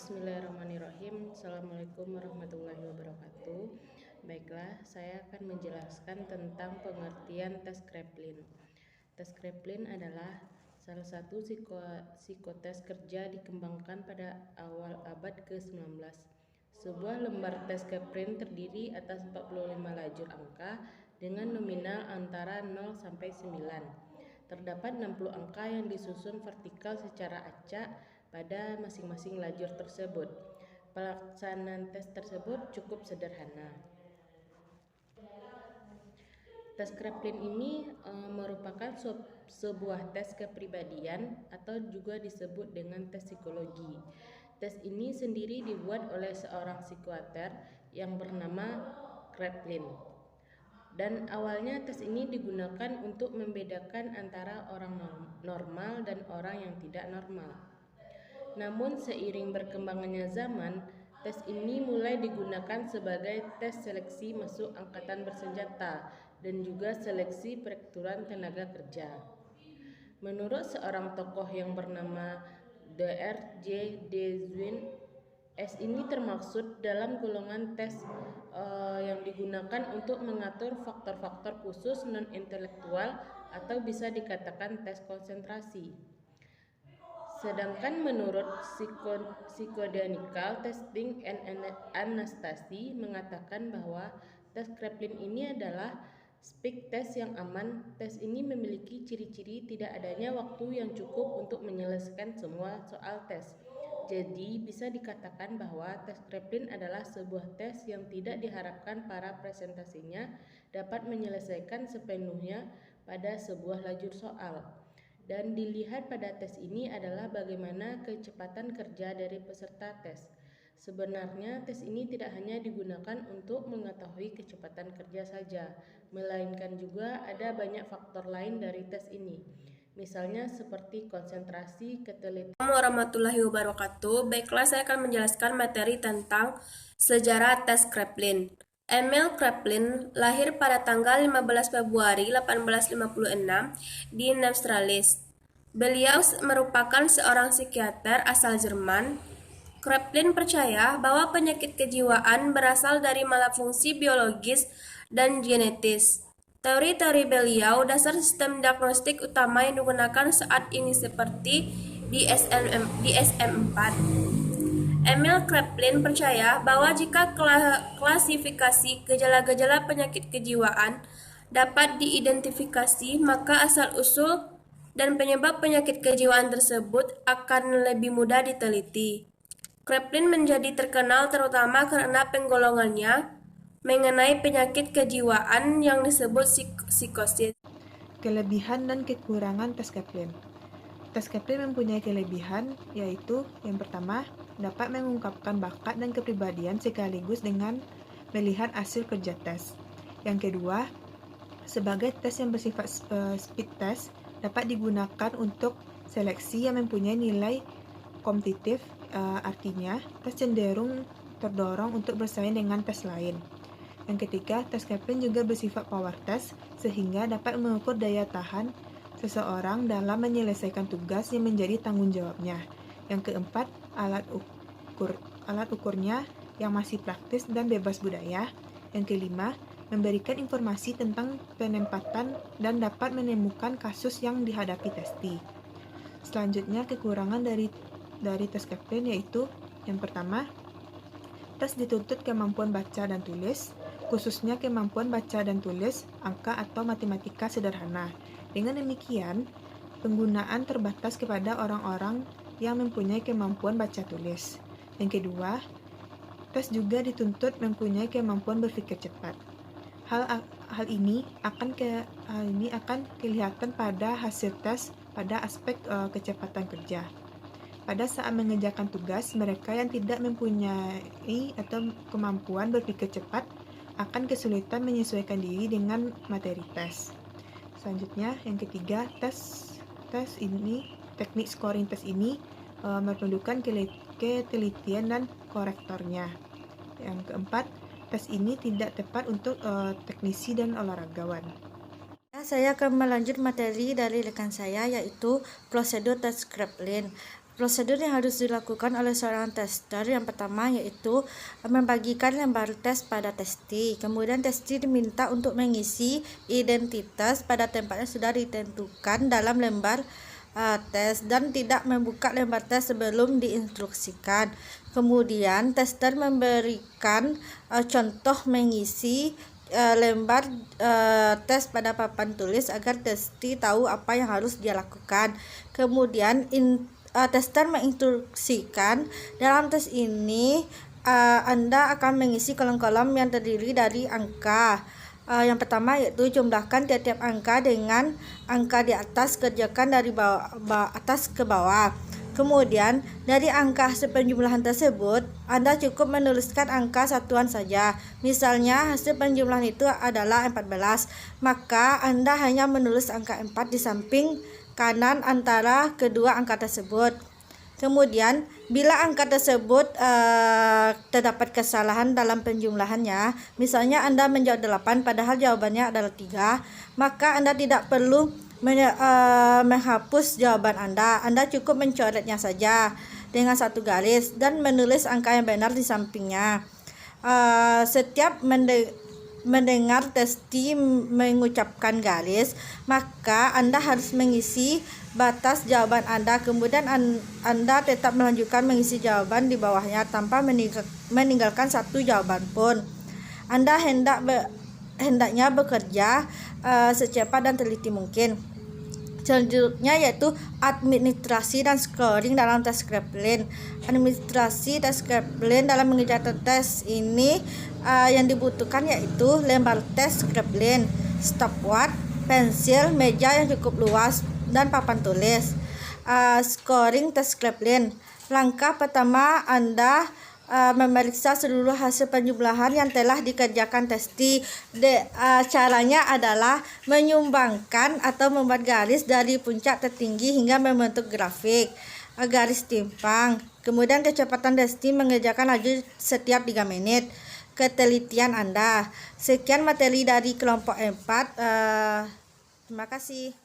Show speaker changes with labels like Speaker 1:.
Speaker 1: Bismillahirrahmanirrahim. Assalamualaikum warahmatullahi wabarakatuh. Baiklah, saya akan menjelaskan tentang pengertian tes Kraepelin. Tes Kraepelin adalah salah satu psikotes kerja dikembangkan pada awal abad ke-19. Sebuah lembar tes Kraepelin terdiri atas 45 lajur angka dengan nominal antara 0 sampai 9. Terdapat 60 angka yang disusun vertikal secara acak pada masing-masing lajur tersebut. Pelaksanaan tes tersebut cukup sederhana. Tes Kraepelin ini merupakan sebuah tes kepribadian atau juga disebut dengan tes psikologi. Tes ini sendiri dibuat oleh seorang psikiater yang bernama Kraepelin. Dan awalnya tes ini digunakan untuk membedakan antara orang normal dan orang yang tidak normal. Namun seiring berkembangannya zaman, tes ini mulai digunakan sebagai tes seleksi masuk angkatan bersenjata dan juga seleksi perekrutan tenaga kerja. Menurut seorang tokoh yang bernama Dr. J. Dewey, S ini termaksud dalam golongan tes yang digunakan untuk mengatur faktor-faktor khusus non-intelektual atau bisa dikatakan tes konsentrasi. Sedangkan menurut Psychodynamical Testing and Anastasi mengatakan bahwa tes Kraepelin ini adalah speak test yang aman. Tes ini memiliki ciri-ciri tidak adanya waktu yang cukup untuk menyelesaikan semua soal tes. Jadi bisa dikatakan bahwa tes Kraepelin adalah sebuah tes yang tidak diharapkan para presentasinya dapat menyelesaikan sepenuhnya pada sebuah lajur soal. Dan dilihat pada tes ini adalah bagaimana kecepatan kerja dari peserta tes. Sebenarnya tes ini tidak hanya digunakan untuk mengetahui kecepatan kerja saja, melainkan juga ada banyak faktor lain dari tes ini. Misalnya seperti konsentrasi, ketelitian.
Speaker 2: Assalamualaikum warahmatullahi wabarakatuh. Baiklah, saya akan menjelaskan materi tentang sejarah tes Kraepelin. Emil Kraepelin lahir pada tanggal 15 Februari 1856 di Neustrelitz. Beliau merupakan seorang psikiater asal Jerman. Kraepelin percaya bahwa penyakit kejiwaan berasal dari malfungsi biologis dan genetis. Teori-teori beliau dasar sistem diagnostik utama yang digunakan saat ini seperti DSM-4. Emil Kraepelin percaya bahwa jika klasifikasi gejala-gejala penyakit kejiwaan dapat diidentifikasi, maka asal-usul dan penyebab penyakit kejiwaan tersebut akan lebih mudah diteliti. Kraepelin menjadi terkenal terutama karena penggolongannya mengenai penyakit kejiwaan yang disebut psikosis.
Speaker 3: Kelebihan dan kekurangan tes Kraepelin. Tes Kraepelin mempunyai kelebihan, yaitu yang pertama, dapat mengungkapkan bakat dan kepribadian sekaligus dengan melihat hasil kerja tes. Yang kedua, sebagai tes yang bersifat speed test, dapat digunakan untuk seleksi yang mempunyai nilai kompetitif, artinya tes cenderung terdorong untuk bersaing dengan tes lain. Yang ketiga, tes Kraepelin juga bersifat power test, sehingga dapat mengukur daya tahan seseorang dalam menyelesaikan tugas yang menjadi tanggung jawabnya. Yang keempat, alat ukurnya yang masih praktis dan bebas budaya. Yang kelima, memberikan informasi tentang penempatan dan dapat menemukan kasus yang dihadapi testi. Selanjutnya, kekurangan dari tes Kraepelin yaitu yang pertama, tes dituntut kemampuan baca dan tulis, khususnya kemampuan baca dan tulis angka atau matematika sederhana. Dengan demikian, penggunaan terbatas kepada orang-orang yang mempunyai kemampuan baca tulis. Yang kedua, tes juga dituntut mempunyai kemampuan berpikir cepat. Hal ini akan kelihatan pada hasil tes pada aspek kecepatan kerja. Pada saat mengerjakan tugas, mereka yang tidak mempunyai atau kemampuan berpikir cepat akan kesulitan menyesuaikan diri dengan materi tes. Selanjutnya, yang ketiga, teknik scoring tes ini memerlukan ketelitian dan korektornya. Yang keempat, tes ini tidak tepat untuk teknisi dan olahragawan.
Speaker 4: Saya akan melanjut materi dari rekan saya, yaitu prosedur tes Kraepelin. Prosedur yang harus dilakukan oleh seorang tester yang pertama yaitu membagikan lembar tes pada testi. Kemudian testi diminta untuk mengisi identitas pada tempat yang sudah ditentukan dalam lembar tes dan tidak membuka lembar tes sebelum diinstruksikan. Kemudian tester memberikan contoh mengisi lembar tes pada papan tulis agar testi tahu apa yang harus dia lakukan. Kemudian tester menginstruksikan dalam tes ini Anda akan mengisi kolom-kolom yang terdiri dari angka. Yang pertama yaitu jumlahkan tiap-tiap angka dengan angka di atas, kerjakan dari atas ke bawah. Kemudian dari angka hasil penjumlahan tersebut Anda cukup menuliskan angka satuan saja. Misalnya hasil penjumlahan itu adalah 14, maka Anda hanya menulis angka 4 di samping kanan antara kedua angka tersebut. Kemudian bila angka tersebut terdapat kesalahan dalam penjumlahannya, misalnya Anda menjawab 8 padahal jawabannya adalah 3, maka Anda tidak perlu menghapus jawaban Anda. Anda cukup mencoretnya saja dengan satu garis dan menulis angka yang benar di sampingnya. Setiap mendengar testi mengucapkan garis, maka Anda harus mengisi batas jawaban Anda. Kemudian Anda tetap melanjutkan mengisi jawaban di bawahnya tanpa meninggalkan satu jawaban pun. Anda hendaknya bekerja secepat dan teliti mungkin. Selanjutnya yaitu administrasi dan scoring dalam tes Kraepelin. Administrasi tes Kraepelin dalam mengerjakan tes ini yang dibutuhkan yaitu lembar tes Kraepelin, stopwatch, pensil, meja yang cukup luas, dan papan tulis. Scoring tes Kraepelin. Langkah pertama Anda memeriksa seluruh hasil penjumlahan yang telah dikerjakan testi. Caranya adalah menyumbangkan atau membuat garis dari puncak tertinggi hingga membentuk grafik garis timpang. Kemudian kecepatan testi mengerjakan laju setiap 3 menit. Ketelitian Anda. Sekian materi dari kelompok 4. Terima kasih.